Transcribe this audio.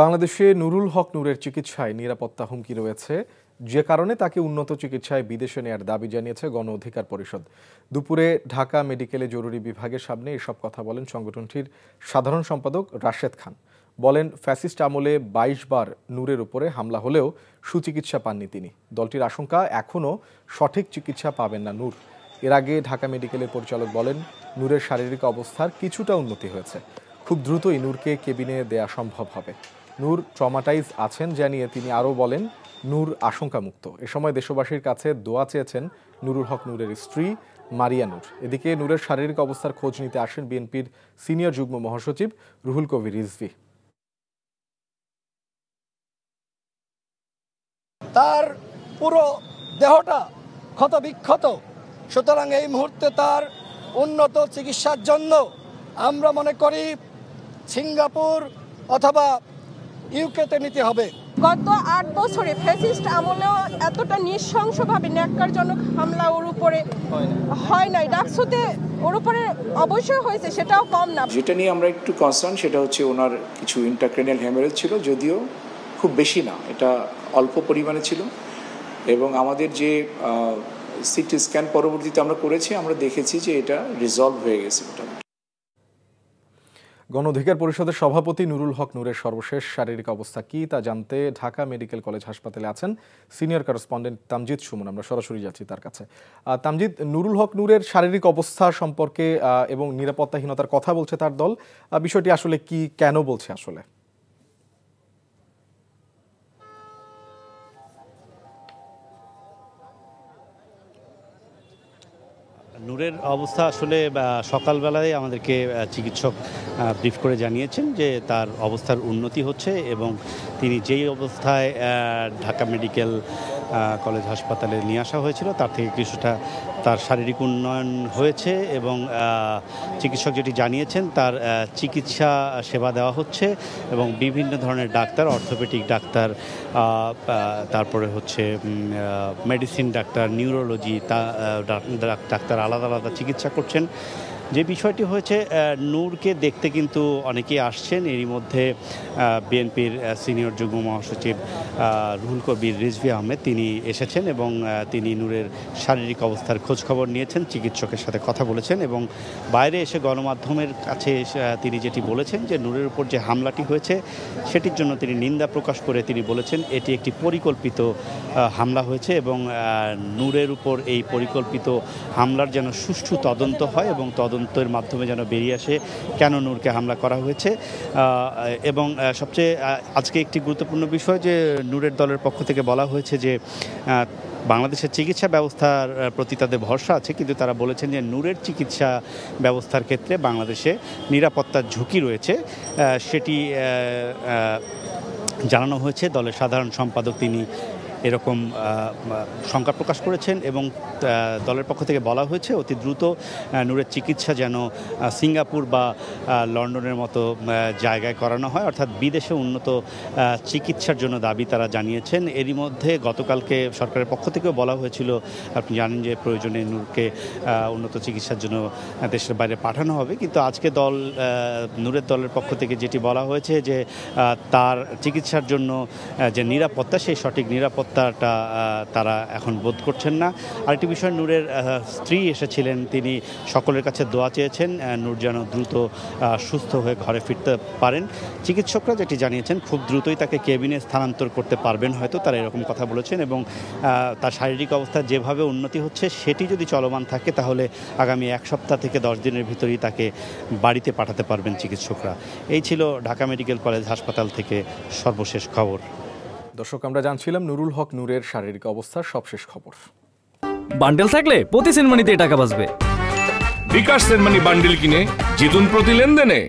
বাংলাদেশে নুরুল হক নূরের চিকিৎসায় নিরাপত্তা হুমকি রয়েছে, যে কারণে তাকে উন্নত চিকিৎসায় বিদেশে নেয়ার দাবি জানিয়েছে গণ অধিকার পরিষদ। দুপুরে ঢাকা মেডিকেলে জরুরি বিভাগের সামনে এসব কথা বলেন সংগঠনটির সাধারণ সম্পাদক রাশেদ খান। বলেন, ফ্যাসিস্ট আমলে ২২ বার নূরের উপরে হামলা হলেও সুচিকিৎসা পাননি তিনি। দলটির আশঙ্কা, এখনও সঠিক চিকিৎসা পাবেন না নূর। এর আগে ঢাকা মেডিকেলের পরিচালক বলেন, নূরের শারীরিক অবস্থার কিছুটা উন্নতি হয়েছে, খুব দ্রুতই নূরকে কেবিনে দেয়া সম্ভব হবে। নূর ট্রমাটাইজ আছেন জানিয়ে তিনি আরও বলেন, নূর আশঙ্কামুক্ত। এ সময় দেশবাসীর কাছে দোয়া চেয়েছেন নুরুল হক নূরের স্ত্রী মারিয়া নূর। এদিকে নূরের শারীরিক অবস্থার খোঁজ নিতে আসেন বিএনপির সিনিয়র যুগ্ম মহাসচিব রুহুল কবির রিজভী। তার পুরো দেহটা ক্ষতবিক্ষত, সুতরাং এই মুহূর্তে তার উন্নত চিকিৎসার জন্য আমরা মনে করি সিঙ্গাপুর অথবা ইউকেতে নিতে হবে। গত ৮ বছরে ফ্যাসিস্ট আমলেও এতটা নৃশংসভাবে ন্যাক্কারজনক হামলা ওর উপরে হয় নাই। ডাকসুতে ওর উপরে অবশ্যই হয়েছে, সেটাও কম না। যেটা নিয়ে আমরা একটু কনসার্ন সেটা হচ্ছে ওনার কিছু ইন্ট্রাক্রেনিয়াল হ্যামারেজ ছিল, যদিও খুব বেশি না, এটা অল্প পরিমাণে ছিল। এবং আমাদের যে সিটি স্ক্যান পরবর্তীতে আমরা করেছি, আমরা দেখেছি যে এটা রিজলভ হয়ে গেছে। গণ অধিকার পরিষদের সভাপতি নুরুল হক নূরের সর্বশেষ শারীরিক অবস্থা কি তা জানতে ঢাকা মেডিকেল কলেজ হাসপাতালে আছেন সিনিয়র করেসপন্ডেন্ট তামজিদ সুমন। আমরা সরাসরি যাচ্ছি তার কাছে। তামজিদ, নুরুল হক নূরের শারীরিক অবস্থা সম্পর্কে এবং নিরাপত্তাহীনতার কথা বলছে তার দল, বিষয়টি আসলে কি, কেন বলছে আসলে? নূরের অবস্থা আসলে সকালবেলায় আমাদেরকে চিকিৎসক ব্রিফ করে জানিয়েছেন যে তার অবস্থার উন্নতি হচ্ছে এবং তিনি যেই অবস্থায় ঢাকা মেডিকেল কলেজ হাসপাতালে নিয়ে আসা হয়েছিল তার থেকে কিছুটা তার শারীরিক উন্নয়ন হয়েছে এবং চিকিৎসক যেটি জানিয়েছেন তার চিকিৎসা সেবা দেওয়া হচ্ছে এবং বিভিন্ন ধরনের ডাক্তার, অর্থোপেডিক ডাক্তার, তারপরে হচ্ছে মেডিসিন ডাক্তার, নিউরোলজি ডাক্তার আলাদা আলাদা চিকিৎসা করছেন। যে বিষয়টি হয়েছে, নূরকে দেখতে কিন্তু অনেকেই আসছেন। এরই মধ্যে বিএনপির সিনিয়র যুগ্ম মহাসচিব রুহুল কবির রিজভী আহমেদ তিনি এসেছেন এবং তিনি নূরের শারীরিক অবস্থার খোঁজখবর নিয়েছেন, চিকিৎসকের সাথে কথা বলেছেন এবং বাইরে এসে গণমাধ্যমের কাছে তিনি যেটি বলেছেন যে নূরের উপর যে হামলাটি হয়েছে সেটির জন্য তিনি নিন্দা প্রকাশ করে তিনি বলেছেন এটি একটি পরিকল্পিত হামলা হয়েছে এবং নূরের উপর এই পরিকল্পিত হামলার যেন সুষ্ঠু তদন্ত হয় এবং তদন্তের মাধ্যমে যেন বেরিয়ে আসে কেন নূরকে হামলা করা হয়েছে। এবং সবচেয়ে আজকে একটি গুরুত্বপূর্ণ বিষয় যে নূরের দলের পক্ষ থেকে বলা হয়েছে যে বাংলাদেশের চিকিৎসা ব্যবস্থার প্রতি তাদের ভরসা আছে, কিন্তু তারা বলেছেন যে নূরের চিকিৎসা ব্যবস্থার ক্ষেত্রে বাংলাদেশে নিরাপত্তার ঝুঁকি রয়েছে। সেটি জানানো হয়েছে। দলের সাধারণ সম্পাদক তিনি এরকম শঙ্কা প্রকাশ করেছেন এবং দলের পক্ষ থেকে বলা হয়েছে অতি দ্রুত নূরের চিকিৎসা যেন সিঙ্গাপুর বা লন্ডনের মতো জায়গায় করানো হয়, অর্থাৎ বিদেশে উন্নত চিকিৎসার জন্য দাবি তারা জানিয়েছেন। এরই মধ্যে গতকালকে সরকারের পক্ষ থেকেও বলা হয়েছিল, আপনি জানেন যে প্রয়োজনে নূরকে উন্নত চিকিৎসার জন্য দেশের বাইরে পাঠানো হবে, কিন্তু আজকে নূরের দলের পক্ষ থেকে যেটি বলা হয়েছে যে তার চিকিৎসার জন্য যে নিরাপত্তা, সেই সঠিক নিরাপত্তা তারা এখন বোধ করছেন না। আরেকটি বিষয়, নূরের স্ত্রী এসেছিলেন, তিনি সকলের কাছে দোয়া চেয়েছেন নূর যেন দ্রুত সুস্থ হয়ে ঘরে ফিরতে পারেন। চিকিৎসকরা যেটি জানিয়েছেন খুব দ্রুতই তাকে কেবিনে স্থানান্তর করতে পারবেন, হয়তো তারা এরকম কথা বলেছেন এবং তার শারীরিক অবস্থা যেভাবে উন্নতি হচ্ছে সেটি যদি চলমান থাকে তাহলে আগামী 1 সপ্তাহ থেকে 10 দিনের ভিতরেই তাকে বাড়িতে পাঠাতে পারবেন চিকিৎসকরা। এই ছিল ঢাকা মেডিকেল কলেজ হাসপাতাল থেকে সর্বশেষ খবর। দর্শক, আমরা জানছিলাম নুরুল হক নূরের শারীরিক অবস্থার সবশেষ খবর। বান্ডেল থাকলে প্রতি সেনমানিতে টাকা বাঁচবে। বিকাশ সেনমানি বান্ডেল কিনে জিতুন প্রতি লেনদেনে।